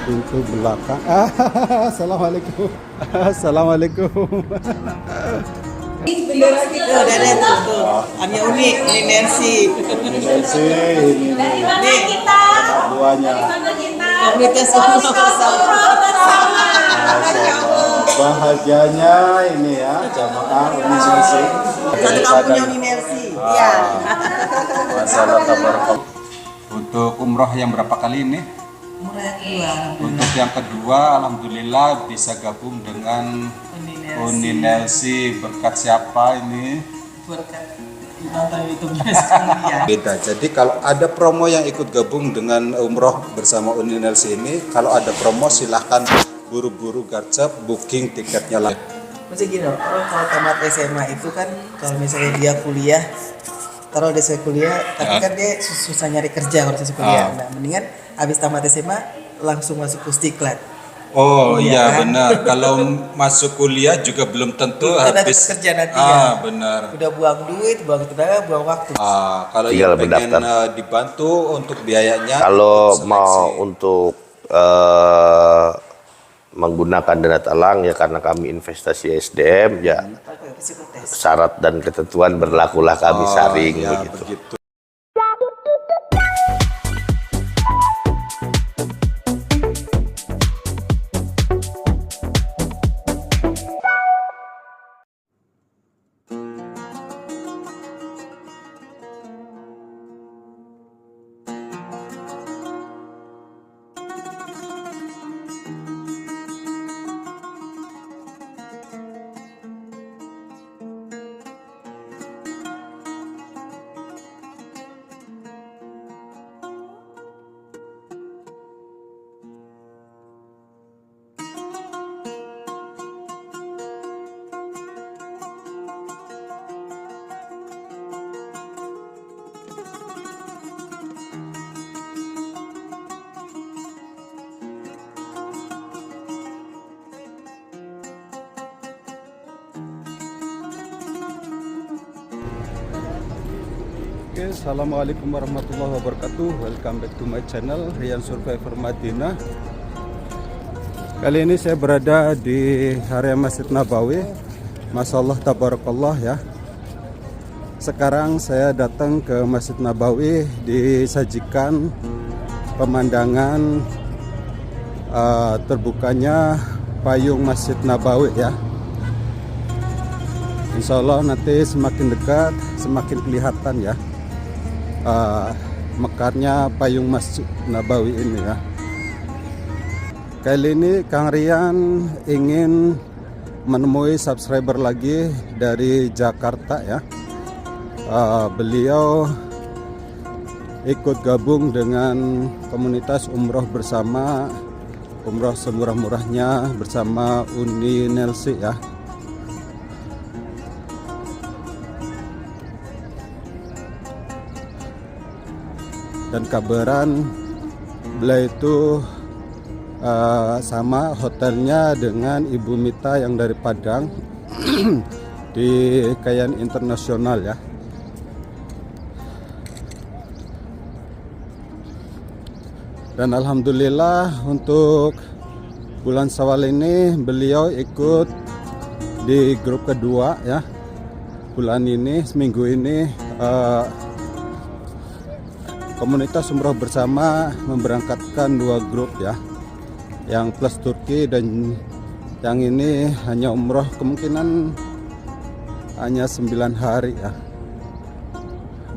pintu belakang. Assalamualaikum. Assalamualaikum. Bendera kita udah ada tuh. Hanya unik, ini Nancy. Nancy, ini Nih, duanya. komunitas bersama. Bahagianya ini ya, jamaah ini Nancy. Satu kampungnya Uni Nancy. Iya. Masalah tabarak. Untuk umroh yang berapa kali ini? Umroh yang kedua. Untuk yang kedua, alhamdulillah bisa gabung dengan Uni Nelsi. Berkat siapa ini? Berkat nonton YouTube-nya sekarang ya. Beda. Jadi kalau ada promo yang ikut gabung dengan umroh bersama Uni Nelsi ini, kalau ada promo silahkan buru-buru garcep booking tiketnya lah. Maksudnya gini loh, orang kalau tamat SMA itu kan kalau misalnya dia kuliah, taruh dia selesai kuliah, tapi kan dia susah nyari kerja kalau selesai kuliah. Nah, mendingan habis tamat SMA langsung masuk Pusdiklat. Oh iya kan? benar. Kalau masuk kuliah juga belum tentu Kita habis kerja nanti ya. benar. Udah buang duit, buang tenaga, buang waktu. Kalau Tinggal yang pengen berdaftar. dibantu untuk biayanya, Kalau untuk mau seleksi. untuk menggunakan dana talang ya karena kami investasi SDM ya Oke, psikotes. syarat dan ketentuan berlakulah kami saring ya, begitu. begitu. Oke, assalamualaikum warahmatullahi wabarakatuh. Welcome back to my channel Rian Survivor Madinah. Kali ini saya berada di area Masjid Nabawi. Masya Allah tabarakallah ya. Sekarang saya datang ke Masjid Nabawi, disajikan pemandangan terbukanya payung Masjid Nabawi ya. Insya Allah nanti semakin dekat semakin kelihatan ya mekarnya payung Masjid Nabawi ini ya. Kali ini Kang Rian ingin menemui subscriber lagi dari Jakarta ya. Beliau ikut gabung dengan komunitas umroh bersama, umroh semurah-murahnya bersama Uni Nelsi ya. Dan kabaran beliau itu sama hotelnya dengan Ibu Mita yang dari Padang di Kayan Internasional ya. Dan alhamdulillah untuk bulan Syawal ini beliau ikut di grup kedua ya. Bulan ini, seminggu ini komunitas umroh bersama memberangkatkan 2 grup ya, yang plus Turki dan yang ini hanya umroh kemungkinan hanya 9 hari ya.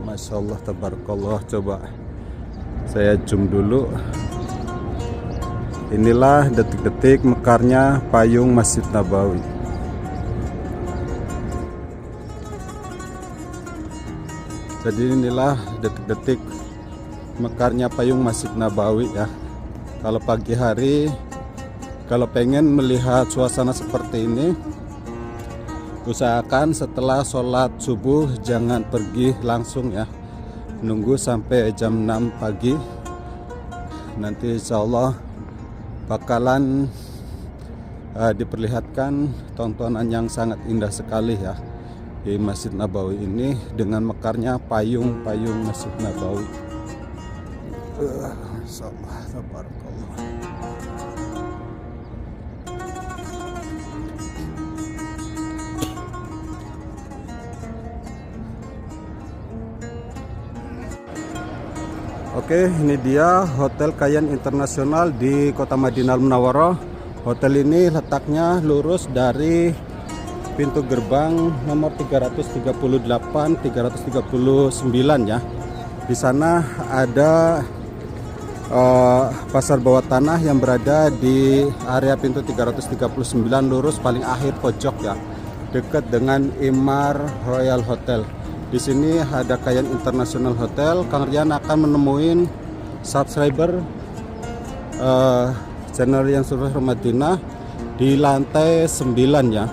Masya Allah tabarakallah. Coba saya zoom dulu. Inilah detik-detik mekarnya payung Masjid Nabawi. Jadi inilah detik-detik mekarnya payung Masjid Nabawi ya. Kalau pagi hari, kalau pengen melihat suasana seperti ini, usahakan setelah sholat subuh jangan pergi langsung ya, nunggu sampai jam 6 pagi. Nanti insya Allah bakalan diperlihatkan tontonan yang sangat indah sekali ya di Masjid Nabawi ini dengan mekarnya payung Masjid Nabawi. Masyaallah, tabarakallah. Oke, ini dia Hotel Kayan Internasional di Kota Madinah Munawwarah. Hotel ini letaknya lurus dari pintu gerbang nomor 338 339 ya. Di sana ada pasar bawah tanah yang berada di area pintu 339 lurus paling akhir pojok ya, dekat dengan Emaar Royal Hotel. Di sini ada Kayan International Hotel. Kang Rian akan menemuin subscriber channel yang sudah Madinah di lantai 9 ya.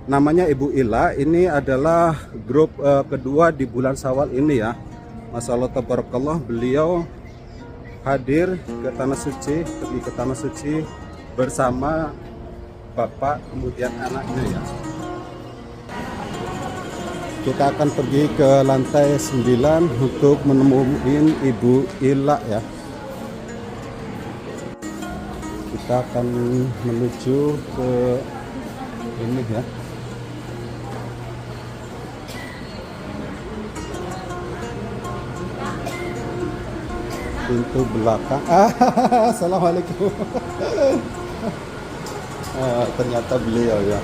Namanya Ibu Ila. Ini adalah grup kedua di bulan Syawal ini ya. Masyaallah tabarakallah, beliau hadir ke Tanah Suci, pergi ke Tanah Suci bersama bapak kemudian anaknya ya. Kita akan pergi ke lantai 9 untuk menemuin Ibu Ila ya. Kita akan menuju ke ini ya. Pintu belakang. Assalamualaikum. Ternyata beliau ya.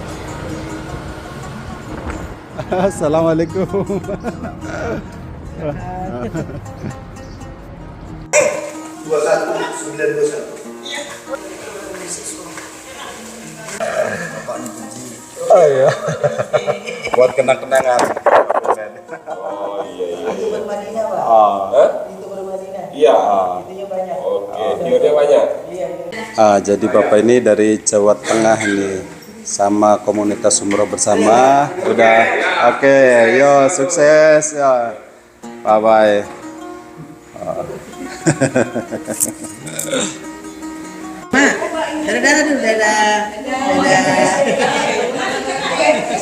Assalamualaikum. Oh iya. Buat kenang-kenangan. Oh iya iya. Itu bermadinah, Pak. Itu bermadinah. Iya. Itunya banyak. Oke, dia banyak. Iya. Jadi Bapak ini dari Jawa Tengah nih, sama komunitas umroh bersama. Udah oke, yo sukses ya. Bye bye. Dadah dulu, dadah.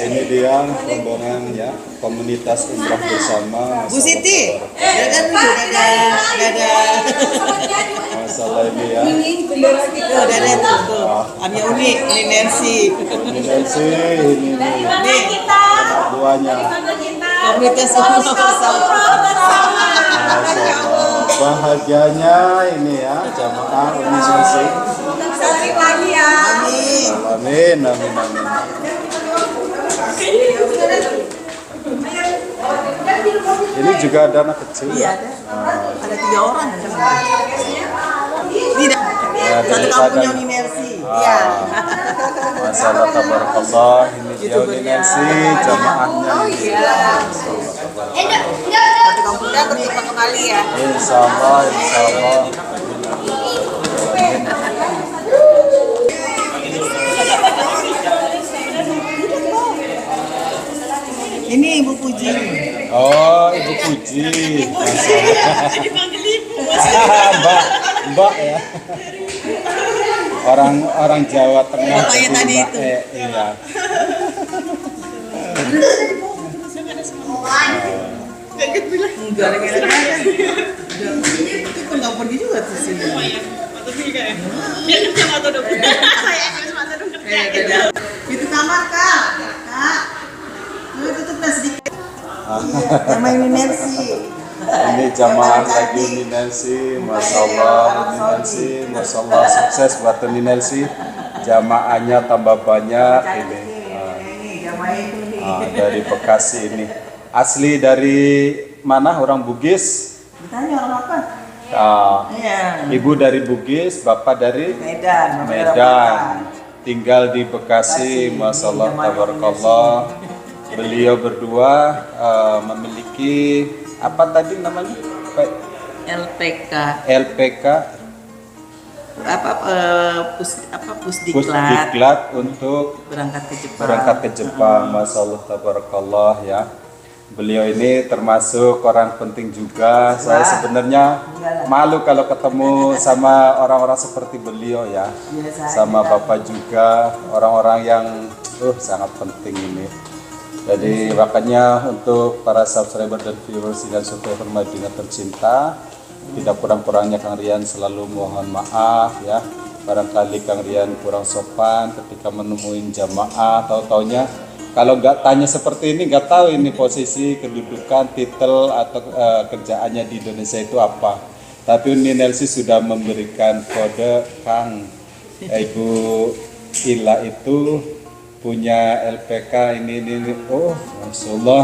Ini dia rombongan ya, komunitas umroh bersama. Bu Siti, dadah dulu, dadah. Masalah ini ya. Tuh, dadah tuh. Amnya Uni, ini Nancy. Ini Nancy, ini Nih, anak buahnya. komunitas umroh bersama. Masalah bahagianya ini ya, jamaah Uni Nancy. Amin, amin, amin. Ini juga ada anak kecil Iya, ya. ada 3 orang. Ini satu kampungnya Uni Nancy. Iya. Masalah tabarakallah, ini dia Uni Nancy, jamaahnya. Satu kampungnya pertama kali ya. Insyaallah, insyaallah. Ini Ibu Puji. Oh, Ibu Puji. Dipanggil Ibu. Mbak ya. Orang Jawa Tengah. Bapaknya jadi tadi Mbak itu. Iya. Enggak ada yang ada. Itu pun nggak pergi juga tuh sini. Itu kamar Kak. Kak. Lu tutup dah sedikit. Sama ini Nancy. Ini jamaah lagi Uni Nancy, masyaallah Uni Nancy, masyaallah sukses buat Uni Nancy. Jamaahnya tambah banyak ini. Ini jamaah itu nih. Dari Bekasi ini. Asli dari mana? Orang Bugis. Ditanya orang apa? Iya. Ibu dari Bugis, bapak dari Medan. Medan. Tinggal di Bekasi, masyaallah tabarakallah. Beliau berdua memiliki apa tadi namanya? LPK. LPK Pusdiklat Pusdiklat untuk berangkat ke Jepang. berangkat ke Jepang. Masyaallah tabarakallah ya. Beliau ini termasuk orang penting juga. Saya sebenarnya malu kalau ketemu sama orang-orang seperti beliau ya. Sama Bapak juga, orang-orang yang sangat penting ini. Jadi makanya untuk para subscriber dan viewers dan subscriber Madinah tercinta, Tidak kurang-kurangnya Kang Rian selalu mohon maaf ya. Barangkali Kang Rian kurang sopan ketika menemuin jamaah, tahu-taunya kalau nggak tanya seperti ini, nggak tahu ini posisi, kedudukan, titel atau kerjaannya di Indonesia itu apa. Tapi Uni Nelsi sudah memberikan kode, Kang, Ibu Ila itu punya LPK ini. Oh, Masya Allah.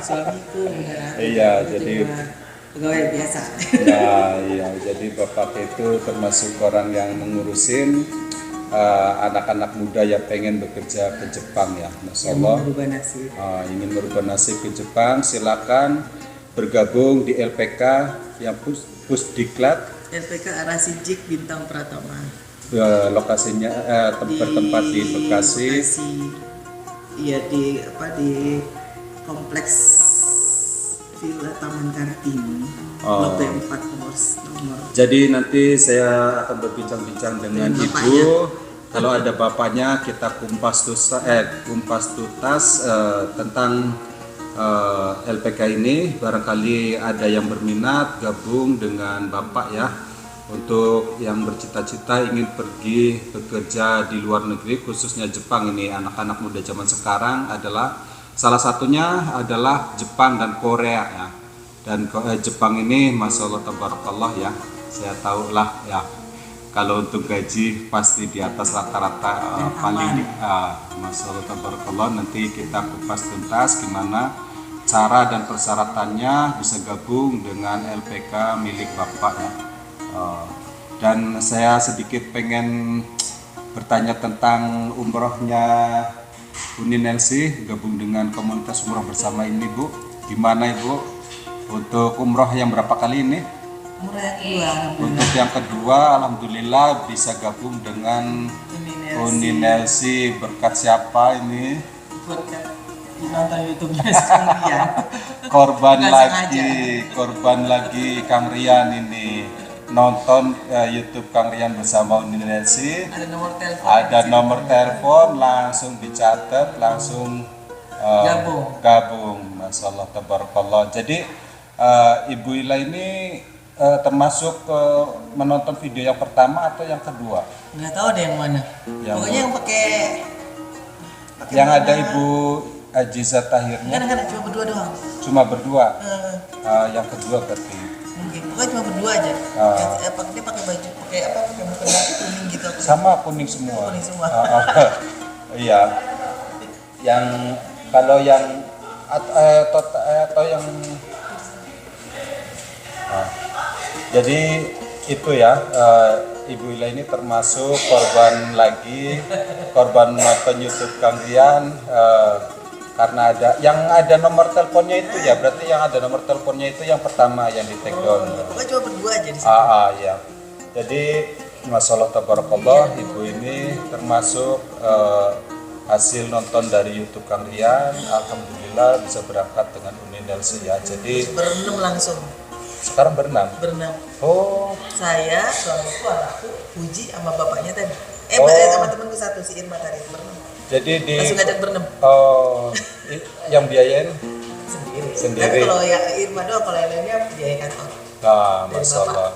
Suamiku benar. Iya, jadi pegawai biasa. nah, iya, jadi Bapak itu termasuk orang yang mengurusin anak-anak muda yang pengen bekerja ke Jepang ya, Masya Allah. Merubah nasib. Ingin merubah nasib ke Jepang, silakan bergabung di LPK yang Pusdiklat. LPK Arasijik Bintang Pratama. Lokasinya bertempat di Bekasi. Iya di kompleks Villa Taman Kartini. Blok B4 nomor. Jadi nanti saya akan berbincang-bincang dengan Ibu. Kalau ada bapaknya kita kumpas tuntas tentang LPK ini. Barangkali ada yang berminat gabung dengan Bapak ya. Untuk yang bercita-cita ingin pergi bekerja di luar negeri, khususnya Jepang ini, anak-anak muda zaman sekarang adalah salah satunya adalah Jepang dan Korea ya. Dan Jepang ini Masya Allah tabarakallah ya, saya tahu lah ya, kalau untuk gaji pasti di atas rata-rata paling Masya Allah tabarakallah. Nanti kita kupas tuntas gimana cara dan persyaratannya bisa gabung dengan LPK milik Bapak ya. Dan saya sedikit pengen bertanya tentang umrohnya Uni Nelsi gabung dengan komunitas umroh bersama ini, Bu. Gimana Ibu untuk umroh yang berapa kali ini? Umroh yang kedua. Untuk yang kedua, alhamdulillah bisa gabung dengan Uni Nelsi. Berkat siapa ini? Berkat nonton YouTube-nya Kang Rian. korban lagi Kang Rian ini. Nonton YouTube Kang Rian bersama Uni Nelsi. Ada nomor telepon, langsung dicatat, langsung gabung. Masya Allah tabarakallah. Jadi Ibu Ila ini termasuk menonton video yang pertama atau yang kedua? Nggak tahu ada yang mana. Pokoknya yang pakai yang ada Ibu Ajiza Tahirnya. Kan cuma berdua doang. Cuma berdua. Yang kedua berarti. Mungkin pokoknya cuma berdua aja. Dia pakai baju pakai mukena kuning gitu. Sama kuning semua. Kuning semua. Iya. Yang kalau yang atau yang jadi itu ya, Ibu Ila ini termasuk korban nonton YouTube Kang Rian karena ada nomor teleponnya itu ya, berarti yang ada nomor teleponnya itu yang pertama yang di take down. Pokoknya cuma berdua aja di sini. Ya. Jadi Masya Allah tabarakallah, Ibu ini termasuk hasil nonton dari YouTube Kang Rian. Alhamdulillah bisa berangkat dengan Uni Nelsi ya. Jadi berenam langsung. Sekarang berenam. Oh. Saya, suamiku, anakku, Puji sama bapaknya tadi. Sama temanku satu si Irma tadi berenam. Jadi langsung ngajak berenam. Yang biayain sendiri. Tapi kalau ya Irma doang, kalau yang lainnya biaya kantor. Nah, Masya Allah.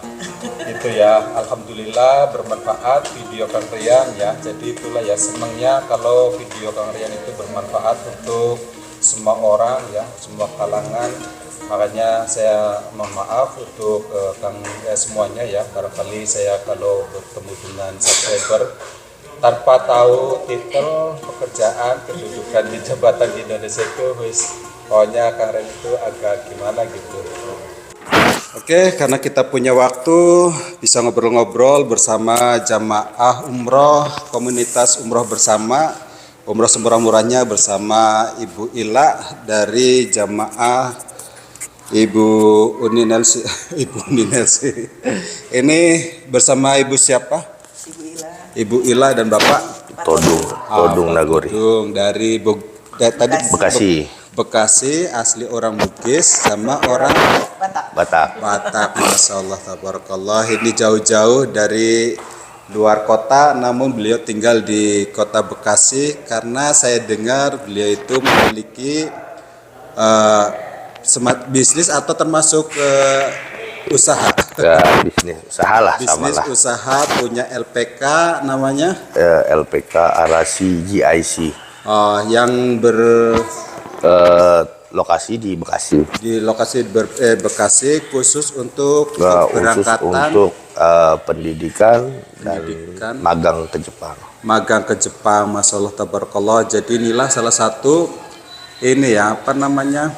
Itu ya, alhamdulillah bermanfaat video Kang Rian ya. Jadi itulah ya senangnya kalau video Kang Rian itu bermanfaat untuk semua orang ya, semua kalangan. Makanya saya mohon maaf untuk semuanya ya. Barangkali saya kalau bertemu dengan subscriber tanpa tahu titel pekerjaan, kedudukan di jabatan di Indonesia itu pokoknya Kang Rian itu agak gimana gitu. Oke, karena kita punya waktu bisa ngobrol-ngobrol bersama jamaah umroh, komunitas umroh bersama, umroh semurah-murahnya bersama Ibu Ila dari jamaah Ibu Uni Nelsi. Ibu Uni Nelsi. Ini bersama Ibu siapa? Ibu Ila dan Bapak Todung Nagori. Todung dari tadi Bekasi, asli orang Bugis sama orang Batak. Masya Allah tabarakallah. Ini jauh-jauh dari luar kota, namun beliau tinggal di kota Bekasi karena saya dengar beliau itu memiliki smart bisnis atau termasuk usaha. Ya, bisnis usaha lah sama Bisnis lah. usaha punya LPK namanya. LPK Arasi GIC. Yang Lokasi di Bekasi. di lokasi Bekasi khusus untuk Khusus keberangkatan untuk pendidikan dan Pendidikan. magang ke Jepang. magang ke Jepang. Masya Allah tabarakallah. Jadi inilah salah satu ini ya apa namanya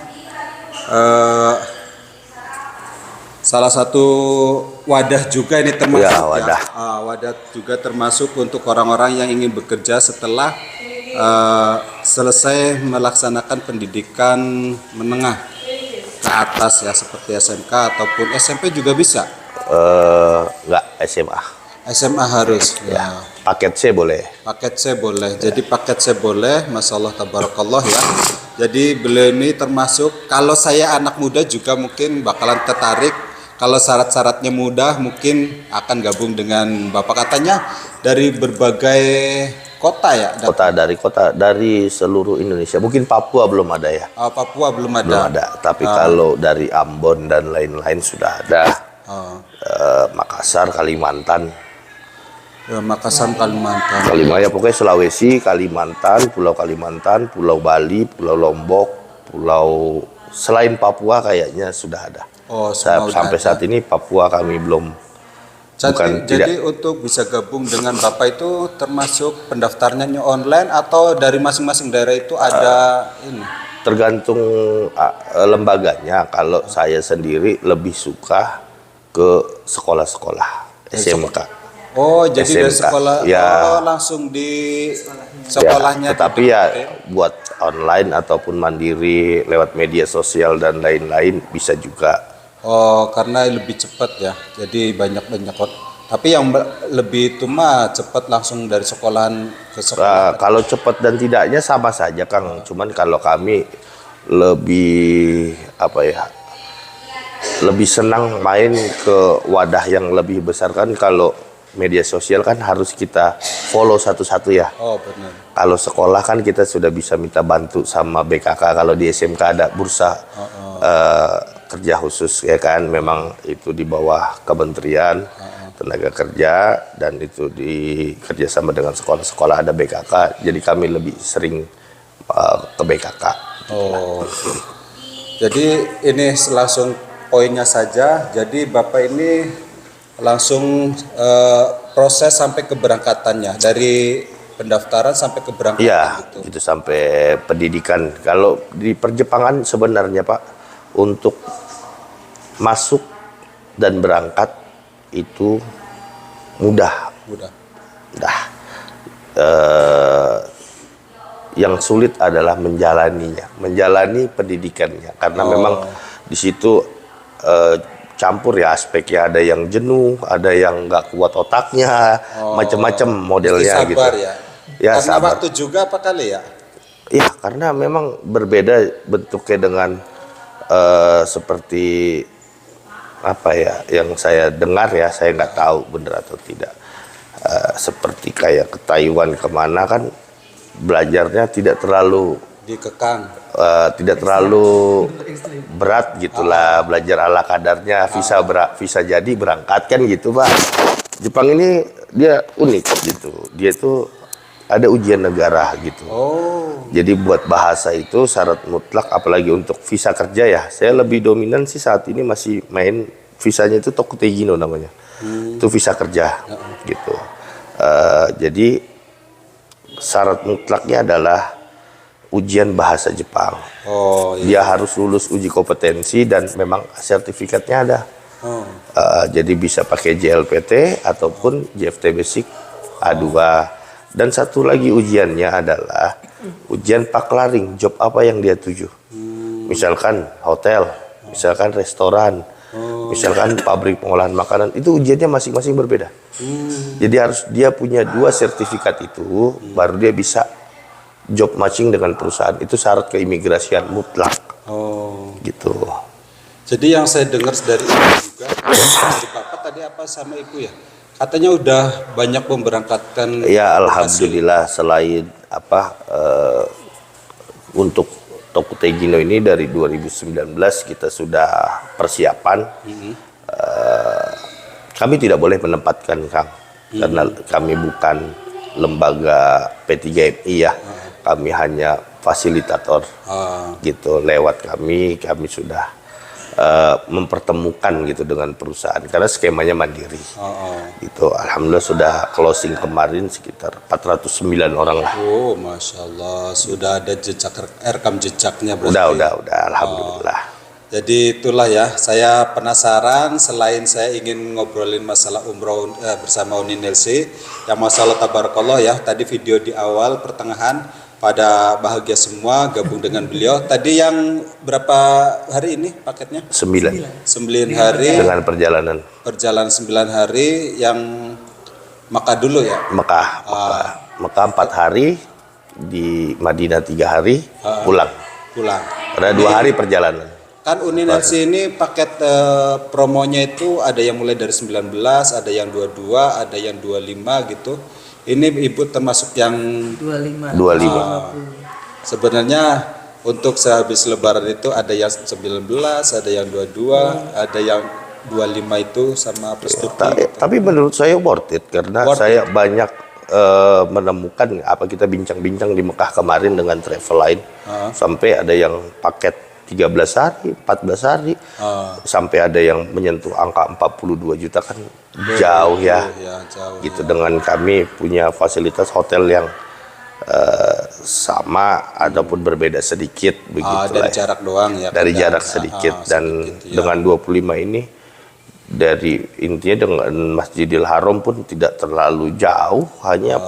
salah satu wadah juga ini termasuk Ya, wadah. wadah juga termasuk untuk orang-orang yang ingin bekerja setelah selesai melaksanakan pendidikan menengah ke atas ya seperti SMK ataupun SMP juga bisa. Enggak, SMA. SMA harus ya. Paket C boleh. Paket C boleh. Jadi paket C boleh. Masya Allah tabarakallah ya. Jadi beliau ini termasuk kalau saya anak muda juga mungkin bakalan tertarik. Kalau syarat-syaratnya mudah mungkin akan gabung dengan Bapak, katanya dari berbagai kota ya. Kota dari seluruh Indonesia. Mungkin Papua belum ada ya. Papua belum ada. Belum ada. Tapi kalau dari Ambon dan lain-lain sudah ada. Makassar, Kalimantan. Ya, Makassar, Kalimantan. Ya pokoknya Sulawesi, Kalimantan, Pulau Bali, Pulau Lombok, selain Papua kayaknya sudah ada. Sampai saat ini Papua kami belum. Jadi untuk bisa gabung dengan Bapak itu termasuk pendaftarannya online atau dari masing-masing daerah itu ada ini? Tergantung lembaganya. Kalau saya sendiri lebih suka ke sekolah-sekolah SMK. Jadi dari sekolah ya. Langsung di sekolahnya. Ya, tetapi ya buat online ataupun mandiri lewat media sosial dan lain-lain bisa juga. Karena lebih cepat ya. Jadi banyak tapi yang lebih itu mah cepat langsung dari sekolahan ke sekolah. Kalau cepat dan tidaknya sama saja, Kang. Cuman kalau kami lebih lebih senang main ke wadah yang lebih besar kan. Kalau media sosial kan harus kita follow satu-satu ya. Benar. Kalau sekolah kan kita sudah bisa minta bantu sama BKK. Kalau di SMK ada bursa kerja khusus ya kan, memang itu di bawah Kementerian Tenaga Kerja dan itu di kerjasama dengan sekolah-sekolah ada BKK. Jadi kami lebih sering ke BKK. Jadi ini langsung poinnya saja. Jadi Bapak ini langsung proses sampai keberangkatannya dari pendaftaran sampai keberangkatan. Iya, itu sampai pendidikan. Kalau di perjepangan sebenarnya Pak, untuk masuk dan berangkat itu mudah. Yang sulit adalah menjalani pendidikannya, karena memang di situ campur ya aspeknya, ada yang jenuh, ada yang nggak kuat otaknya, macam-macam modelnya gitu. Ya, karena sabar. Waktu juga apa kali ya? Ya, karena memang berbeda bentuknya dengan seperti apa ya yang saya dengar ya, saya nggak tahu benar atau tidak. Seperti kayak ke Taiwan kemana kan belajarnya tidak terlalu dikekang, tidak terlalu berat gitulah, belajar ala kadarnya, visa jadi berangkat kan gitu Pak. Jepang ini dia unik gitu, dia tuh ada ujian negara gitu. Jadi buat bahasa itu syarat mutlak, apalagi untuk visa kerja ya. Saya lebih dominan sih saat ini masih main visanya itu Tokutegino namanya. Itu visa kerja gitu. Jadi syarat mutlaknya adalah ujian bahasa Jepang. Dia harus lulus uji kompetensi dan memang sertifikatnya ada. Jadi bisa pakai JLPT ataupun JFT Basic A2. Dan satu lagi ujiannya adalah ujian paklaring, job apa yang dia tuju. Misalkan hotel, misalkan restoran, misalkan pabrik pengolahan makanan, itu ujiannya masing-masing berbeda. Jadi harus dia punya 2 sertifikat itu, baru dia bisa job matching dengan perusahaan. Itu syarat keimigrasian mutlak. Gitu. Jadi yang saya dengar dari ibu juga, dari Bapak tadi apa sama ibu ya? Katanya udah banyak memberangkatkan. Ya alhamdulillah, selain untuk Tokutegino ini dari 2019 kita sudah persiapan. kami tidak boleh menempatkan Kang, karena kami bukan lembaga P3MI ya, kami hanya fasilitator gitu. Lewat kami sudah mempertemukan gitu dengan perusahaan karena skemanya mandiri. Gitu. Alhamdulillah sudah closing kemarin sekitar 409 orang lah. Oh, Masya Allah, sudah ada jejak rekam jejaknya berarti. Udah, alhamdulillah. Jadi itulah ya, saya penasaran selain saya ingin ngobrolin masalah umroh bersama Uni Nelsi, yang masalah tabarakallah ya, tadi video di awal pertengahan pada bahagia semua gabung dengan beliau. Tadi yang berapa hari ini paketnya? 9 hari. Dengan perjalanan 9 hari yang Makkah dulu ya? Mekah 4 hari, di Madinah 3 hari, pulang. Ada 2 hari perjalanan. Kan Uni Nelsi ini paket promonya itu ada yang mulai dari 19, ada yang 22, ada yang 25 gitu. Ini Ibu termasuk yang 25. Sebenarnya untuk sehabis lebaran itu ada yang 19, ada yang 22, ada yang 25 itu sama plus Turki. Tapi menurut saya worth it karena saya banyak menemukan apa kita bincang-bincang di Mekah kemarin dengan travel line. Sampai ada yang paket 13 hari, 14 hari, sampai ada yang menyentuh angka 42 juta kan jauh ya. Jauh, gitu. Dengan kami punya fasilitas hotel yang sama ataupun berbeda sedikit begitu dari lah. jarak doang ya. Dari jarak sedikit dan sedikit, dengan 25 ini dari intinya dengan Masjidil Haram pun tidak terlalu jauh, hanya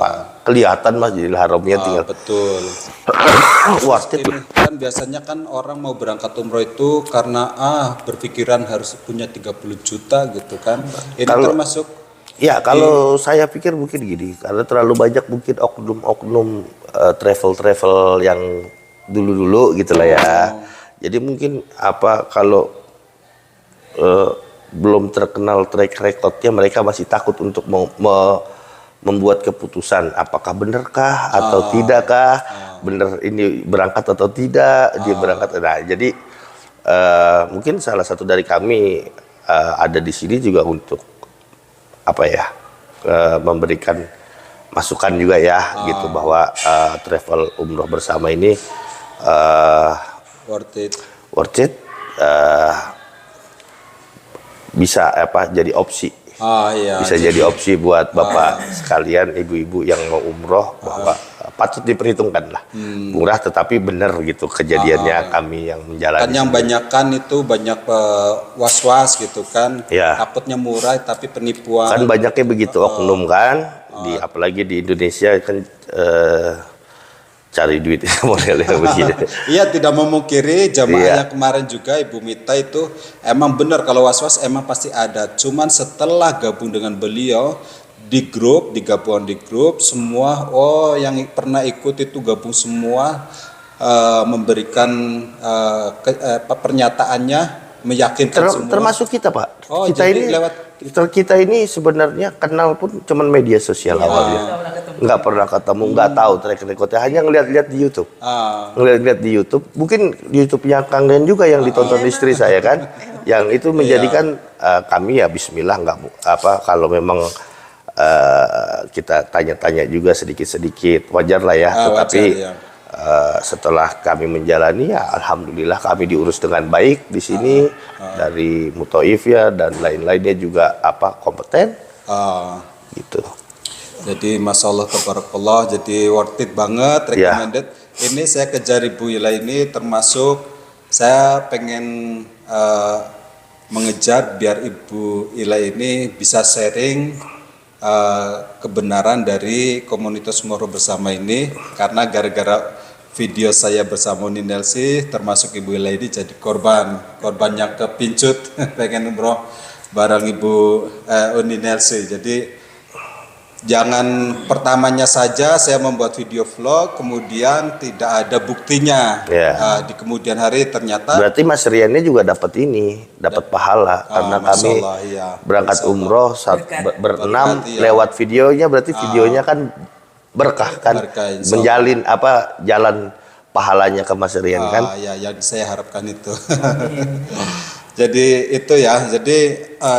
kelihatan Masjidil Haramnya tinggal. Betul. Worth it. Kan biasanya kan orang mau berangkat umroh itu karena berpikiran harus punya 30 juta gitu kan. Ini termasuk ya kalau saya pikir mungkin gini, karena terlalu banyak mungkin oknum-oknum travel yang dulu-dulu gitu lah ya. Jadi mungkin kalau belum terkenal track recordnya, mereka masih takut untuk membuat keputusan apakah benarkah atau tidakkah, benar ini berangkat atau tidak, dia berangkat. Nah, jadi mungkin salah satu dari kami ada di sini juga untuk memberikan masukan juga ya, gitu bahwa travel umroh bersama ini worth it. Bisa jadi opsi. Bisa jadi opsi buat Bapak sekalian, ibu-ibu yang mau umroh, bahwa patut diperhitungkan lah. Murah tetapi benar gitu kejadiannya kami yang menjalani. Kan yang banyak kan itu banyak was-was gitu kan. Ya. Takutnya murah tapi penipuan. Kan banyaknya begitu oknum kan. Apalagi di Indonesia kan cari duit modelnya begini. Iya, tidak memungkiri jamaah yang kemarin juga Ibu Mita itu emang benar kalau was-was emang pasti ada. Cuman setelah gabung dengan beliau digabung di grup semua yang pernah ikut itu gabung semua memberikan pernyataannya meyakinkan semua. Termasuk kita Pak. Kita ini sebenarnya kenal pun cuman media sosial awalnya. Nggak pernah ketemu, nggak tahu track recordnya, hanya ngeliat-liat di YouTube. Ngeliat-lihat di YouTube, mungkin di YouTube-nya Kang Den juga yang ditonton istri saya kan, yang itu menjadikan kami ya Bismillah kalau memang kita tanya-tanya juga sedikit-sedikit, wajar lah ya. Tetapi setelah kami menjalani ya Alhamdulillah kami diurus dengan baik di sini dari Mutoif ya dan lain-lainnya juga kompeten. Gitu. Jadi Masya Allah tabarakallah, jadi worth it banget, recommended. Ini saya kejar Ibu Ila ini termasuk saya pengen mengejar biar Ibu Ila ini bisa sharing kebenaran dari komunitas umroh bersama ini, karena gara-gara video saya bersama Uni Nelsi termasuk Ibu Ila ini jadi korban yang kepincut pengen umroh bareng Ibu Uni Nelsi. Jadi jangan pertamanya saja saya membuat video vlog kemudian tidak ada buktinya. Di kemudian hari ternyata berarti Mas Riannya juga dapat pahala karena kami berangkat umroh berenam lewat videonya, berarti videonya kan berkah kan, menjalin jalan pahalanya ke Mas Rian kan. Ya, yang saya harapkan itu. Jadi itu ya. Jadi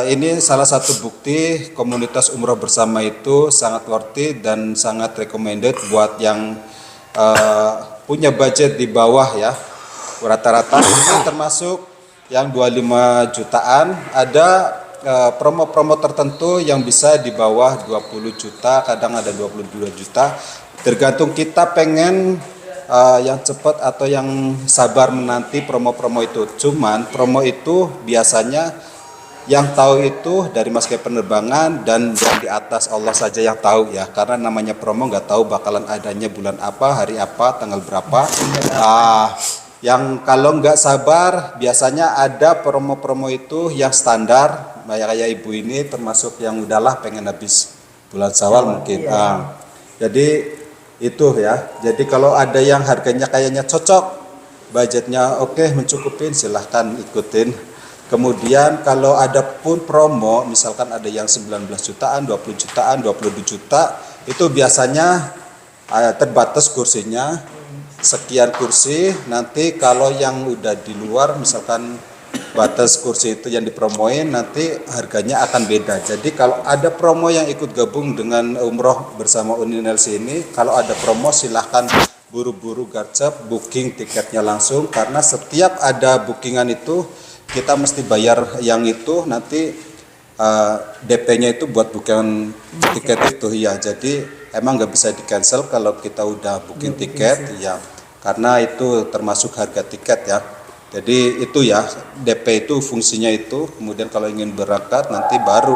ini salah satu bukti komunitas umroh bersama itu sangat worth it dan sangat recommended buat yang punya budget di bawah ya. Rata-rata ini termasuk yang 25 jutaan. Ada promo-promo tertentu yang bisa di bawah 20 juta, kadang ada 22 juta. Tergantung kita pengen yang cepat atau yang sabar menanti promo-promo itu. Cuman promo itu biasanya yang tahu itu dari maskapai penerbangan dan yang di atas Allah saja yang tahu ya. Karena namanya promo nggak tahu bakalan adanya bulan apa, hari apa, tanggal berapa. Yang kalau nggak sabar biasanya ada promo-promo itu yang standar. Kayak ibu ini termasuk yang udahlah pengen habis bulan Syawal mungkin. Jadi itu ya. Jadi kalau ada yang harganya kayaknya cocok, budgetnya oke, mencukupin, silahkan ikutin. Kemudian kalau ada pun promo, misalkan ada yang 19 jutaan, 20 jutaan, 22 juta, itu biasanya terbatas kursinya, sekian kursi. Nanti kalau yang udah di luar, misalkan batas kursi itu yang dipromoin, nanti harganya akan beda. Jadi kalau ada promo yang ikut gabung dengan umroh bersama Uninels ini, kalau ada promo silahkan buru-buru garcep booking tiketnya langsung, karena setiap ada bookingan itu kita mesti bayar yang itu, nanti DP-nya itu buat booking tiket itu ya. Jadi emang nggak bisa di cancel kalau kita udah booking tiket ya, karena itu termasuk harga tiket ya. Jadi itu ya, DP itu fungsinya itu. Kemudian kalau ingin berangkat nanti baru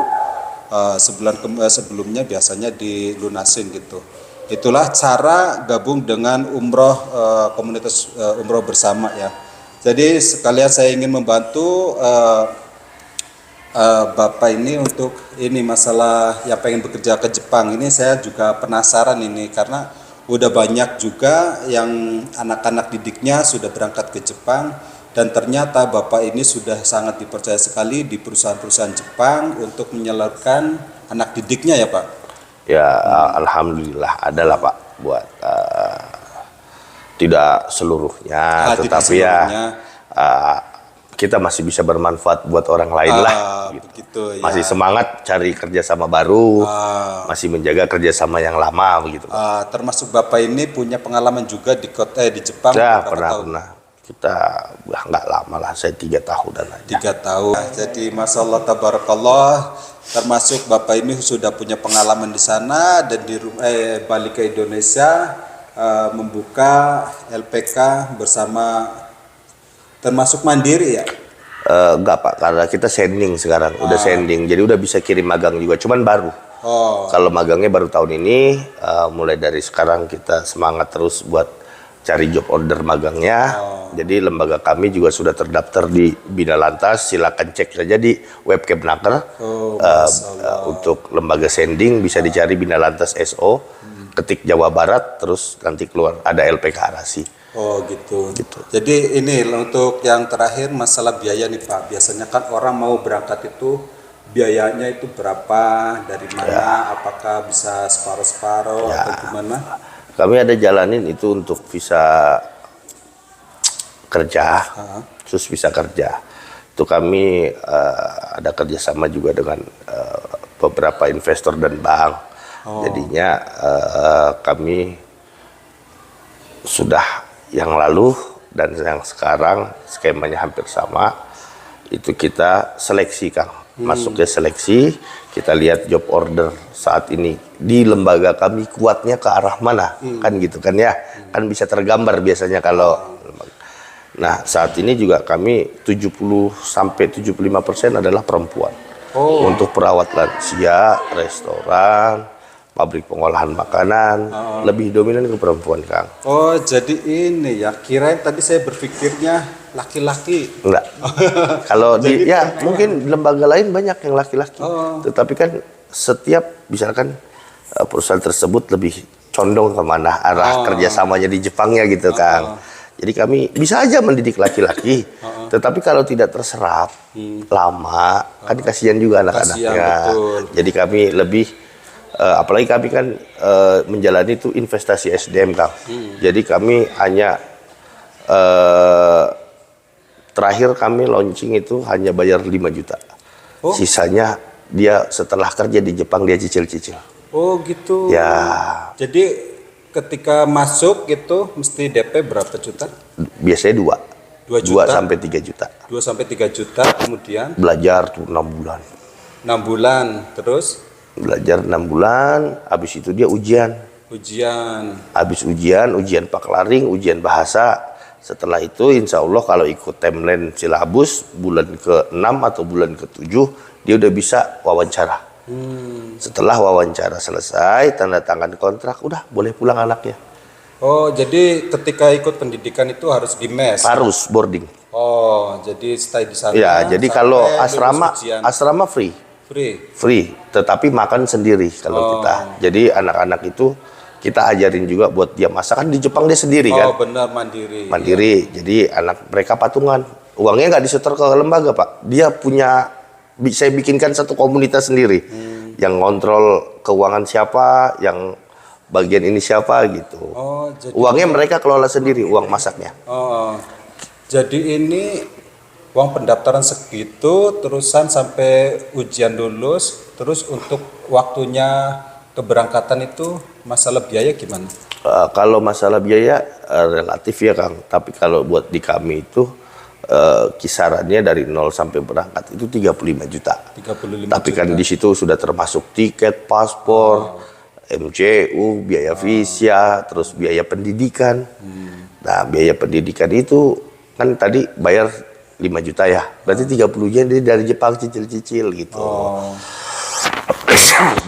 sebulan sebelumnya biasanya dilunasin gitu. Itulah cara gabung dengan umroh komunitas umroh bersama ya. Jadi sekalian saya ingin membantu Bapak ini untuk ini masalah yang pengen bekerja ke Jepang. Ini saya juga penasaran ini karena udah banyak juga yang anak-anak didiknya sudah berangkat ke Jepang. Dan ternyata Bapak ini sudah sangat dipercaya sekali di perusahaan-perusahaan Jepang untuk menyalurkan anak didiknya ya Pak? Ya alhamdulillah adalah Pak, buat tidak seluruhnya, tetapi tidak seluruhnya. Kita masih bisa bermanfaat buat orang lain lah. Begitu, ya. Masih semangat cari kerjasama baru, masih menjaga kerjasama yang lama begitu. Termasuk Bapak ini punya pengalaman juga di Jepang? Ya pernah. Kita nggak lama lah, saya 3 tahunan aja. 3 tahun. Jadi Masya Allah tabarakallah, termasuk Bapak ini sudah punya pengalaman di sana dan balik ke Indonesia membuka LPK bersama, termasuk mandiri ya? Enggak Pak, karena kita sending sekarang, udah sending, jadi udah bisa kirim magang juga, cuman baru. Kalau magangnya baru tahun ini, mulai dari sekarang kita semangat terus buat cari job order magangnya. Jadi lembaga kami juga sudah terdaftar di Bina Lantas, silakan cek saja di web Kemnaker. Untuk lembaga sending bisa dicari Bina Lantas SO, ketik Jawa Barat, terus nanti keluar ada LPK Arasi. Oh gitu. Jadi ini untuk yang terakhir masalah biaya nih Pak. Biasanya kan orang mau berangkat itu biayanya itu berapa, dari mana, apakah bisa separuh-separuh atau gimana? Kami ada jalanin itu untuk visa kerja, khusus visa kerja. Itu kami ada kerjasama juga dengan beberapa investor dan bank. Jadinya kami sudah yang lalu dan yang sekarang skemanya hampir sama. Itu kita seleksi Kang, masuknya seleksi. Kita lihat job order saat ini di lembaga kami kuatnya ke arah mana, kan gitu kan ya, kan bisa tergambar biasanya kalau. Nah saat ini juga kami 70-75% adalah perempuan. Untuk perawat lansia, restoran, pabrik pengolahan makanan, lebih dominan ke perempuan Kang. Oh jadi ini ya, kirain tadi saya berpikirnya laki-laki. Enggak. Kalau di ya mungkin lembaga lain banyak yang laki-laki. Tetapi kan setiap misalkan perusahaan tersebut lebih condong kemana arah kerjasamanya di Jepangnya gitu Kang. Jadi kami bisa aja mendidik laki-laki, tetapi kalau tidak terserap lama kan kasihan juga anak-anaknya. Jadi kami lebih apalagi kami kan menjalani itu investasi SDM Kang. Jadi kami hanya terakhir kami launching itu hanya bayar 5 juta. Oh. Sisanya dia setelah kerja di Jepang dia cicil-cicil. Oh gitu. Ya, Jadi ketika masuk gitu mesti DP berapa juta? biasanya 2 2 juta. sampai 3 juta. 2 sampai 3 juta, kemudian Belajar tuh 6 bulan. 6 bulan, terus Belajar 6 bulan, habis itu dia ujian. ujian. Habis ujian paklaring, ujian bahasa. Setelah itu insya Allah kalau ikut timeline silabus bulan ke-6 atau bulan ke-7 dia udah bisa wawancara. Setelah wawancara selesai, tanda tangan kontrak, udah boleh pulang anaknya. Oh, jadi ketika ikut pendidikan itu harus di mes. Harus boarding. Oh, jadi stay di sana. Ya, jadi sampai kalau lulus ujian. asrama free. Free. Tetapi makan sendiri kalau kita. Jadi anak-anak itu kita ajarin juga buat dia masak, kan di Jepang dia sendiri kan. Oh, benar, mandiri. Mandiri. Jadi anak mereka patungan. Uangnya nggak disetor ke lembaga, Pak. Dia punya, saya bikinkan satu komunitas sendiri. Yang ngontrol keuangan siapa, yang bagian ini siapa gitu. Oh, jadi Uangnya mereka kelola sendiri, uang masaknya. Oh, jadi ini uang pendaftaran segitu, terusan sampai ujian lulus, terus untuk waktunya keberangkatan itu masalah biaya gimana? Kalau masalah biaya relatif ya Kang, tapi kalau buat di kami itu kisarannya dari 0 sampai berangkat itu 35 juta. 35 Tapi kan juta. di situ sudah termasuk tiket, paspor, MCU, biaya visa, terus biaya pendidikan. Nah, biaya pendidikan itu kan tadi bayar 5 juta ya. Berarti 30-nya dari Jepang cicil-cicil gitu.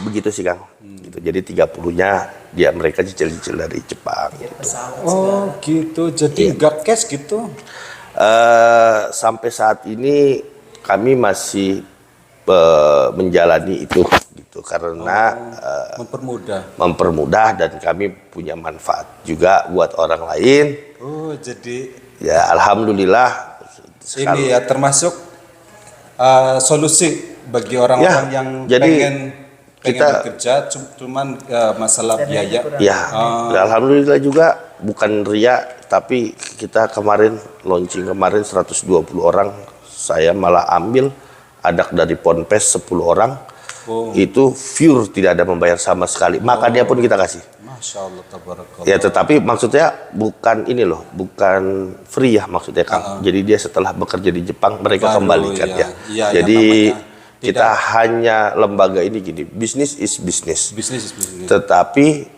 Begitu sih Kang. Gitu. Jadi 30-nya mereka cicil-cicil dari Jepang gitu. Oh, gitu. Jadi nggak cash gitu. Sampai saat ini kami masih menjalani itu gitu karena mempermudah dan kami punya manfaat juga buat orang lain. Oh, jadi Ya alhamdulillah ini ya termasuk solusi bagi orang-orang Ya, yang jadi pengen kita- bekerja, cuman masalah biaya. ya alhamdulillah juga bukan ria, tapi kita kemarin launching 120 orang, saya malah ambil adak dari Ponpes 10 orang. Itu pure, tidak ada membayar sama sekali, makannya pun kita kasih. Masya Allah, tabarakallah. Ya tetapi maksudnya bukan ini loh, bukan free ya maksudnya Kang. Jadi dia setelah bekerja di Jepang mereka Baru, kembalikan ya. ya. Iya, Jadi yang namanya kita hanya lembaga ini gini, bisnis is bisnis. Bisnis. Tetapi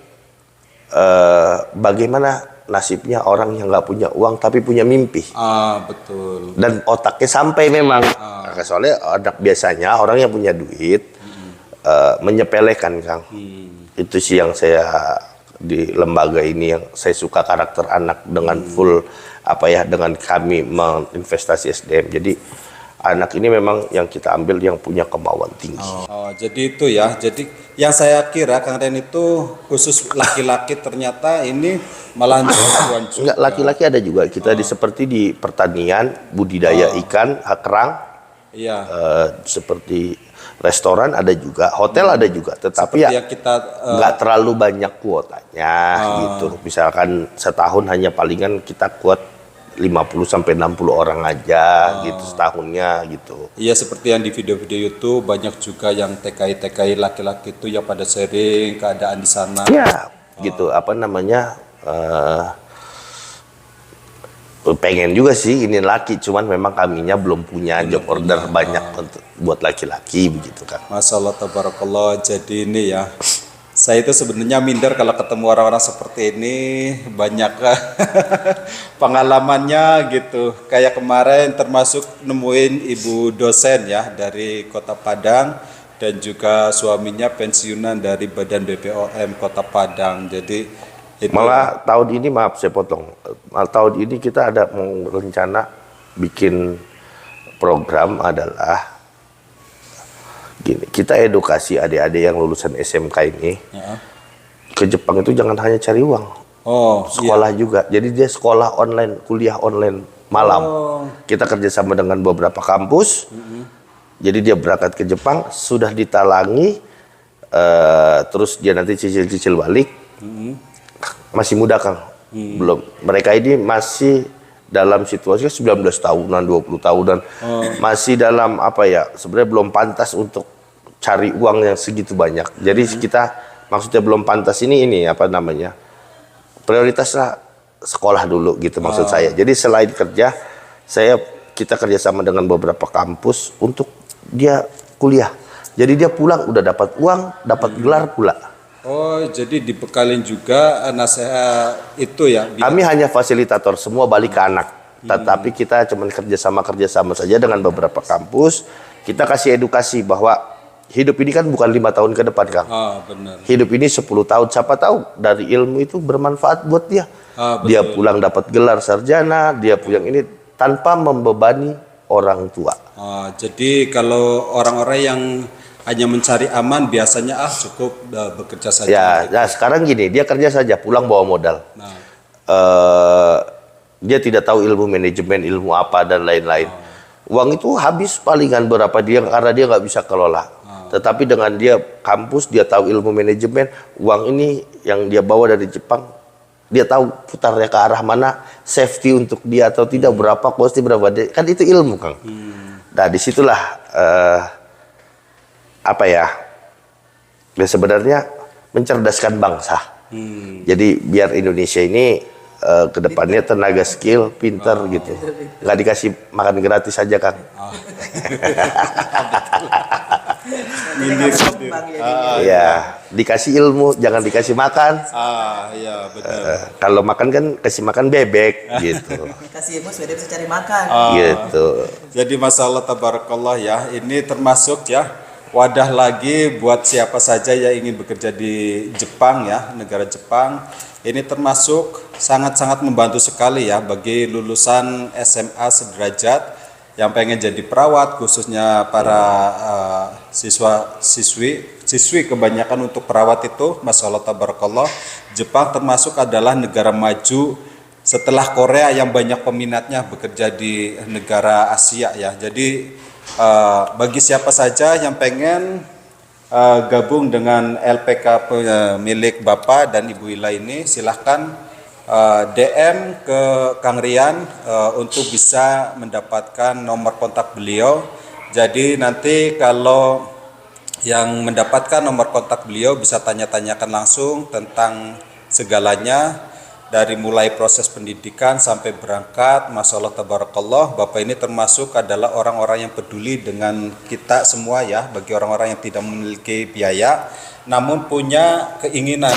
bagaimana nasibnya orang yang nggak punya uang tapi punya mimpi Betul. dan otaknya sampai memang. Nah, soalnya biasanya orang yang punya duit menyepelekan Kang. Itu sih yang saya di lembaga ini yang saya suka, karakter anak dengan full dengan kami menginvestasi SDM. Jadi anak ini memang yang kita ambil yang punya kemauan tinggi. Jadi itu ya. Jadi yang saya kira Kang Ren itu khusus laki-laki, ternyata ini malah perempuan juga. Enggak, laki-laki ada juga. Kita seperti di pertanian, budidaya ikan, kerang. Iya. Seperti restoran ada juga, hotel ada juga. Tetapi Seperti yang kita nggak terlalu banyak kuotanya gitu. Misalkan setahun hanya palingan kita kuot 50 sampai 60 orang aja gitu setahunnya gitu. Iya, seperti yang di video-video YouTube banyak juga yang TKI laki-laki itu yang pada sharing keadaan di sana. Ya, gitu pengen juga sih ini laki, cuman memang kaminya belum punya job order banyak untuk buat laki-laki begitu kan. Masya Allah, tabarakallah. Jadi ini ya, saya itu sebenarnya minder kalau ketemu orang-orang seperti ini, banyak pengalamannya gitu. Kayak kemarin termasuk nemuin ibu dosen ya dari Kota Padang, dan juga suaminya pensiunan dari Badan BPOM Kota Padang. Jadi itu, Malah tahun ini, maaf saya potong, tahun ini kita ada mau rencana bikin program adalah gini, kita edukasi adik-adik yang lulusan SMK ini ke Jepang itu jangan hanya cari uang, sekolah juga. Jadi dia sekolah online, kuliah online malam. Kita kerjasama dengan beberapa kampus. Jadi dia berangkat ke Jepang, sudah ditalangi, terus dia nanti cicil-cicil balik. Masih muda Kang, belum. Mereka ini masih dalam situasi 19 tahunan, 20 tahunan, masih dalam apa ya, sebenarnya belum pantas untuk cari uang yang segitu banyak. Jadi kita maksudnya belum pantas ini apa namanya, prioritaslah sekolah dulu gitu maksud saya. Jadi selain kerja, kita kerjasama dengan beberapa kampus untuk dia kuliah. Jadi dia pulang udah dapat uang, dapat gelar pula. Oh, jadi dibekalin juga nasihat itu ya? Kami hanya fasilitator, semua balik ke anak. Tetapi kita cuma kerjasama saja dengan beberapa kampus. Kita kasih edukasi bahwa hidup ini kan bukan 5 tahun ke depan, Kang. Benar. Hidup ini 10 tahun. Siapa tahu dari ilmu itu bermanfaat buat dia. Betul. Dia pulang dapat gelar sarjana, dia pulang ini tanpa membebani orang tua. Jadi kalau orang-orang yang hanya mencari aman biasanya cukup bekerja saja. Ya, nah sekarang gini, dia kerja saja, pulang bawa modal. Dia tidak tahu ilmu manajemen, ilmu apa dan lain-lain. Uang itu habis palingan berapa dia karena dia nggak bisa kelola. Tetapi dengan dia kampus, dia tahu ilmu manajemen, uang ini yang dia bawa dari Jepang, dia tahu putarnya ke arah mana, safety untuk dia atau tidak, berapa cost berapa dia, kan itu ilmu, Kang. Nah disitulah apa ya sebenarnya mencerdaskan bangsa. Jadi biar Indonesia ini kedepannya tenaga skill, pinter gitu, nggak dikasih makan gratis aja, Kang. Ya, dikasih ilmu, jangan dikasih makan. Iya betul. Kalau makan kan kasih makan bebek gitu. Kasih ilmu supaya dia bisa cari makan. Gitu. Jadi masalah tabarakallah ya, ini termasuk ya wadah lagi buat siapa saja yang ingin bekerja di Jepang ya, negara Jepang. Ini termasuk sangat-sangat membantu sekali ya bagi lulusan SMA sederajat yang pengen jadi perawat, khususnya para siswi kebanyakan untuk perawat itu, masya Allah tabarakallah. Jepang termasuk adalah negara maju setelah Korea yang banyak peminatnya bekerja di negara Asia ya. Jadi bagi siapa saja yang pengen gabung dengan LPK milik Bapak dan Ibu Ila ini, silahkan DM ke Kang Rian untuk bisa mendapatkan nomor kontak beliau. Jadi nanti kalau yang mendapatkan nomor kontak beliau bisa tanya-tanyakan langsung tentang segalanya, dari mulai proses pendidikan sampai berangkat. Masya Allah tabarakallah, Bapak ini termasuk adalah orang-orang yang peduli dengan kita semua ya, bagi orang-orang yang tidak memiliki biaya namun punya keinginan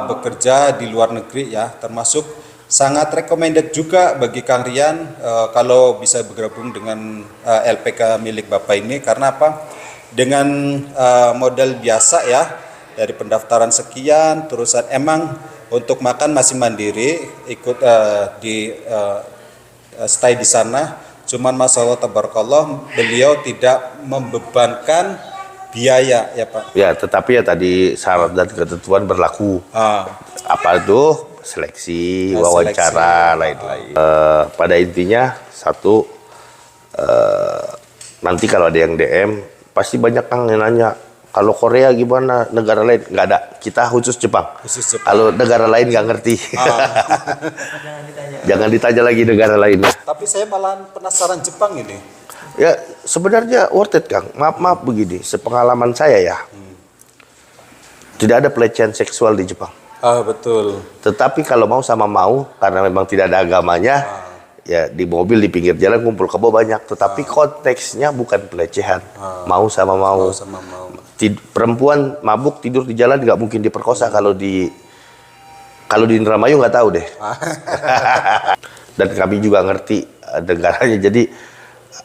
bekerja di luar negeri ya, termasuk sangat recommended juga bagi Kang Rian kalau bisa bergabung dengan LPK milik Bapak ini. Karena apa? Dengan modal biasa ya, dari pendaftaran sekian, terusan emang untuk makan masih mandiri, ikut stay di sana. Cuman masalah tabarakallah, beliau tidak membebankan biaya ya Pak. Ya, tetapi ya tadi syarat dan ketentuan berlaku. Apa itu? Seleksi, wawancara, lain-lain. Pada intinya satu, nanti kalau ada yang DM, pasti banyak Kang yang nanya, kalau Korea gimana, negara lain? Nggak ada, kita khusus Jepang. Kalau negara lain nggak ngerti. Jangan ditanya lagi negara lain. Tapi saya malah penasaran Jepang ini. Ya sebenarnya worth it, Kang. Maaf begini, sepengalaman saya ya, tidak ada pelecehan seksual di Jepang. Betul. Tetapi kalau mau sama mau, karena memang tidak ada agamanya, ya di mobil di pinggir jalan kumpul kebo banyak. Tetapi konteksnya bukan pelecehan, mau sama mau. Perempuan mabuk tidur di jalan nggak mungkin diperkosa. Kalau di Indramayu nggak tahu deh. Dan kami juga ngerti negaranya. Jadi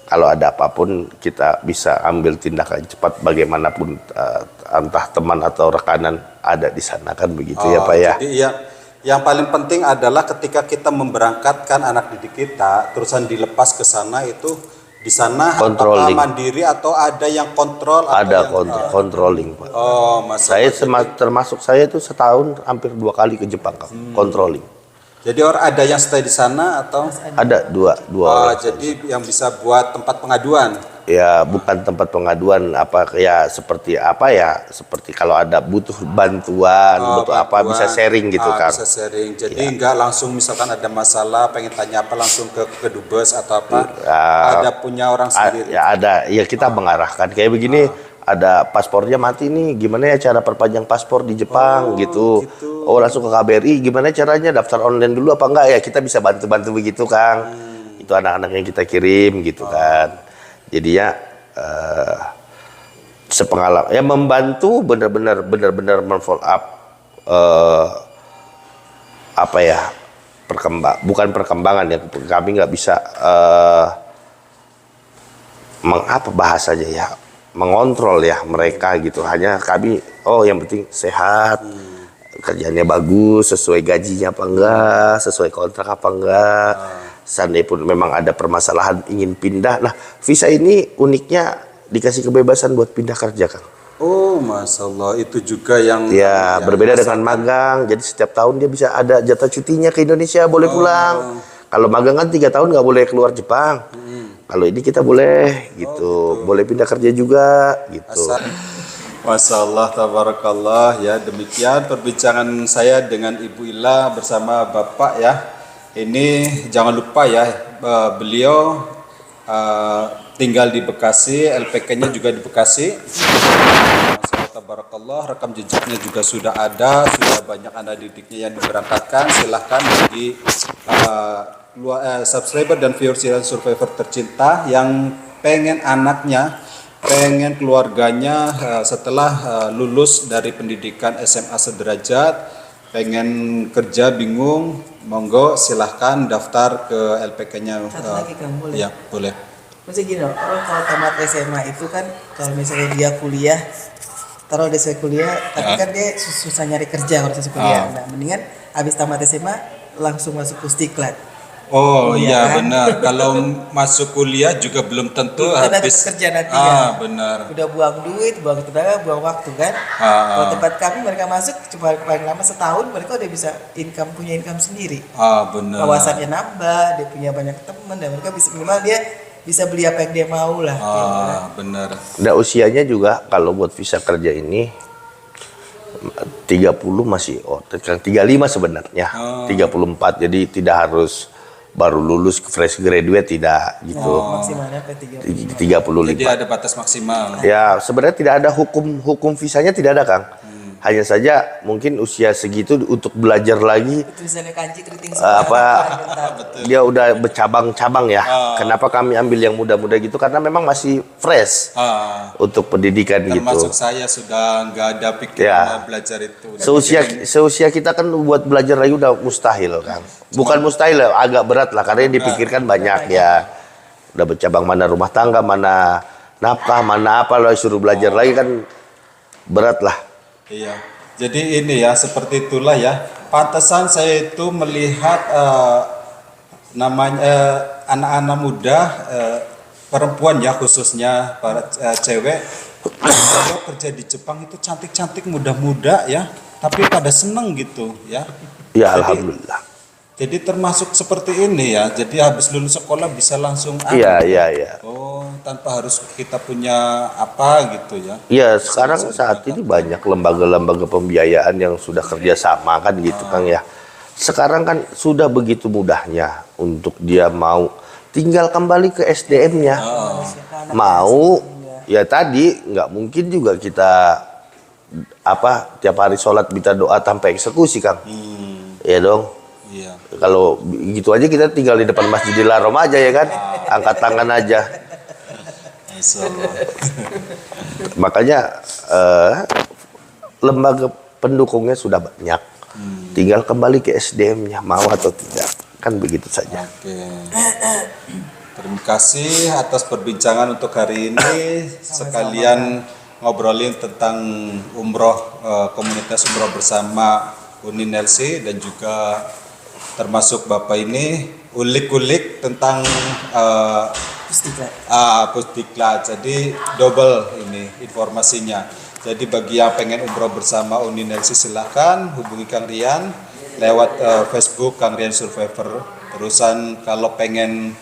kalau ada apapun kita bisa ambil tindakan cepat bagaimanapun, entah teman atau rekanan ada di sana, kan begitu ya Pak ya. Jadi yang paling penting adalah ketika kita memberangkatkan anak didik kita, terusan dilepas ke sana itu di sana apakah mandiri atau ada yang kontrol? Ada controlling Pak. Oh, saya termasuk saya itu setahun hampir 2 kali ke Jepang, Kang. Controlling. Jadi ada yang stay di sana atau? Ada dua orang. Jadi yang bisa buat tempat pengaduan. Ya bukan tempat pengaduan, apa ya seperti apa ya, seperti kalau ada butuh bantuan, butuh apa bisa sharing gitu kan. Bisa sharing. Jadi enggak langsung misalkan ada masalah pengen tanya apa langsung ke dubes atau apa. Ada punya orang sendiri. Ya ada, ya kita mengarahkan kayak begini. Ada paspornya mati nih, gimana ya cara perpanjang paspor di Jepang gitu. Oh langsung ke KBRI, gimana caranya daftar online dulu apa enggak ya, kita bisa bantu-bantu begitu Kang. Itu anak-anak yang kita kirim gitu kan. Jadi ya sepengalaman ya membantu benar-benar men-follow up apa ya bukan perkembangan ya, kami nggak bisa apa bahasanya ya, mengontrol ya mereka gitu, hanya kami yang penting sehat, kerjanya bagus, sesuai gajinya apa enggak, sesuai kontrak apa enggak. Seandainya pun memang ada permasalahan ingin pindah, nah visa ini uniknya dikasih kebebasan buat pindah kerja Kang. Oh Masya Allah, itu juga yang ya berbeda dengan magang, jadi setiap tahun dia bisa ada jatah cutinya ke Indonesia, boleh pulang. Kalau magang kan 3 tahun nggak boleh keluar Jepang. Kalau ini kita boleh gitu, boleh pindah kerja juga gitu. Masya Allah, tabarakallah ya. Demikian perbincangan saya dengan Ibu Ila bersama Bapak ya. Ini jangan lupa ya, beliau tinggal di Bekasi, LPK-nya juga di Bekasi. Masya Allah, tabarakallah, rekam jejaknya juga sudah ada, sudah banyak anak didiknya yang diberangkatkan. Silahkan bagi subscriber dan viewers dan survivor tercinta yang pengen anaknya, pengen keluarganya setelah lulus dari pendidikan SMA sederajat, pengen kerja bingung, monggo silahkan daftar ke LPK-nya. Satu lagi Kang, boleh? Ya boleh. Maksudnya gini loh, kalau tamat SMA itu kan kalau misalnya dia kuliah, taruh dia selesai kuliah, tapi kan dia susah nyari kerja kalau selesai kuliah. Nah mendingan habis tamat SMA langsung masuk Pusdiklat. Oh iya kan? benar. Kalau masuk kuliah juga belum tentu Karena habis kerja nanti ya. Benar. Udah buang duit, buang tenaga, buang waktu kan. Kalau tempat kami mereka masuk cuma paling lama setahun mereka udah bisa punya income sendiri. Benar. Wawasannya nambah, dia punya banyak teman dan mereka bisa minimal dia bisa beli apa yang dia mau lah. Benar. Nah usianya juga kalau buat visa kerja ini 30 masih 35 sebenarnya, 34, jadi tidak harus baru lulus fresh graduate, tidak gitu. Maksimalnya ke 35. Jadi ada batas maksimal. Ya sebenarnya tidak ada hukum visanya, tidak ada Kang. Hanya saja mungkin usia segitu untuk belajar lagi tulisannya kanji keriting dia udah bercabang-cabang ya. Kenapa kami ambil yang muda-muda gitu, karena memang masih fresh untuk pendidikan Termasuk gitu. saya sudah nggak ada pikiran mau belajar itu. Seusia kita kan buat belajar lagi udah mustahil Kang. Bukan mustahil, agak berat lah karena yang dipikirkan banyak ya. Udah bercabang, mana rumah tangga, mana nafkah, mana apa, lo suruh belajar lagi kan berat lah. Iya, jadi ini ya seperti itulah ya. Pantesan saya itu melihat namanya anak-anak muda, perempuan ya khususnya para cewek, kalau kerja di Jepang itu cantik-cantik, muda-muda ya, tapi pada seneng gitu ya. Ya alhamdulillah. Jadi termasuk seperti ini ya. Jadi habis lulus sekolah bisa langsung. Iya. Tanpa harus kita punya apa gitu ya. Iya, sekarang saat ini banyak lembaga-lembaga pembiayaan yang sudah kerjasama kan gitu Kang ya. Sekarang kan sudah begitu mudahnya untuk dia mau tinggal kembali ke SDM-nya. Mau ya tadi nggak mungkin juga kita tiap hari sholat minta doa tanpa eksekusi Kang. Ya dong. Iya. Kalau gitu aja kita tinggal di depan Masjidil Haram aja ya kan, angkat tangan aja. Makanya lembaga pendukungnya sudah banyak. Tinggal kembali ke SDM-nya, mau atau tidak, kan begitu saja. Oke. Terima kasih atas perbincangan untuk hari ini. Sekalian ngobrolin tentang umroh, komunitas umroh bersama Uninelsi, dan juga termasuk Bapak ini ulik-ulik tentang Pusdiklat. Jadi double ini informasinya. Jadi bagi yang pengen umroh bersama Uninelsi silahkan hubungi Kang Rian. lewat Facebook Kang Rian Survivor. Terusan kalau pengen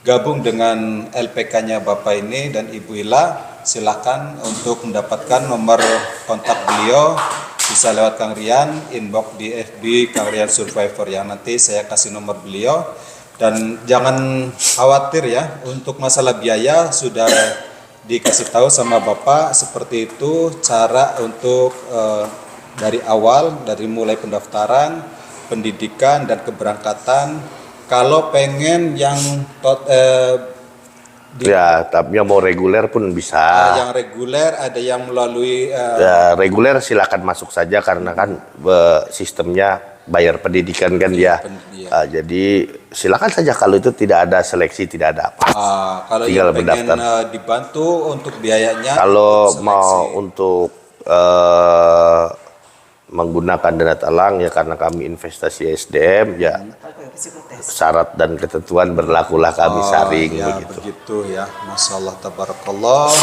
gabung dengan LPK-nya Bapak ini dan Ibu Ila, silakan untuk mendapatkan nomor kontak beliau bisa lewat Kang Rian, inbox di FB Kang Rian Survivor ya. Nanti saya kasih nomor beliau. Dan jangan khawatir ya, untuk masalah biaya sudah dikasih tahu sama Bapak seperti itu cara untuk dari awal, dari mulai pendaftaran, pendidikan dan keberangkatan. Kalau pengen yang Ya, tapi yang mau reguler pun bisa. yang reguler, ada yang melalui Ya, reguler silakan masuk saja karena kan sistemnya bayar pendidikan kan dia. Jadi silakan saja kalau itu tidak ada seleksi, tidak ada apa. kalau Tinggal yang pengen mendaftar. dibantu untuk biayanya. Kalau untuk mau seleksi. untuk menggunakan dana talang ya karena kami investasi SDM ya Oke, psikotes. syarat dan ketentuan berlakulah kami saring ya, begitu. begitu ya, Masya Allah, tabarakallah.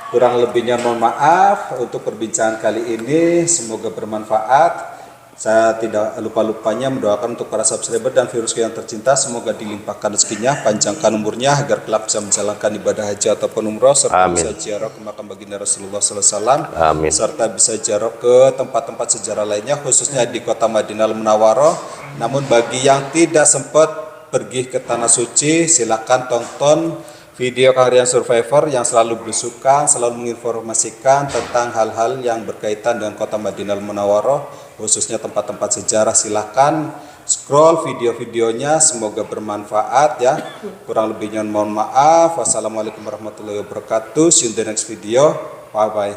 Kurang lebihnya mohon maaf untuk perbincangan kali ini, semoga bermanfaat. Saya tidak lupa-lupanya mendoakan untuk para subscriber dan viewersku yang tercinta, semoga dilimpahkan rezekinya, panjangkan umurnya agar kelak bisa menjalankan ibadah haji ataupun umroh, serta Amin. bisa ziarah ke makam baginda Rasulullah SAW, Amin. serta bisa ziarah ke tempat-tempat sejarah lainnya, khususnya di kota Madinah Munawwaroh. Namun bagi yang tidak sempat pergi ke Tanah Suci, silakan tonton video Kang Rian Survivor yang selalu berusukan, selalu menginformasikan tentang hal-hal yang berkaitan dengan kota Madinah Munawwaroh, khususnya tempat-tempat sejarah. Silakan scroll video-videonya, semoga bermanfaat ya. Kurang lebihnya mohon maaf. Wassalamualaikum warahmatullahi wabarakatuh. See you in the next video. Bye bye.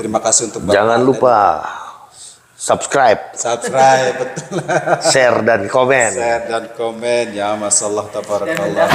Terima kasih untuk Jangan lupa subscribe, betul, share dan komen. share dan komen ya. Masyaallah tabarakallah.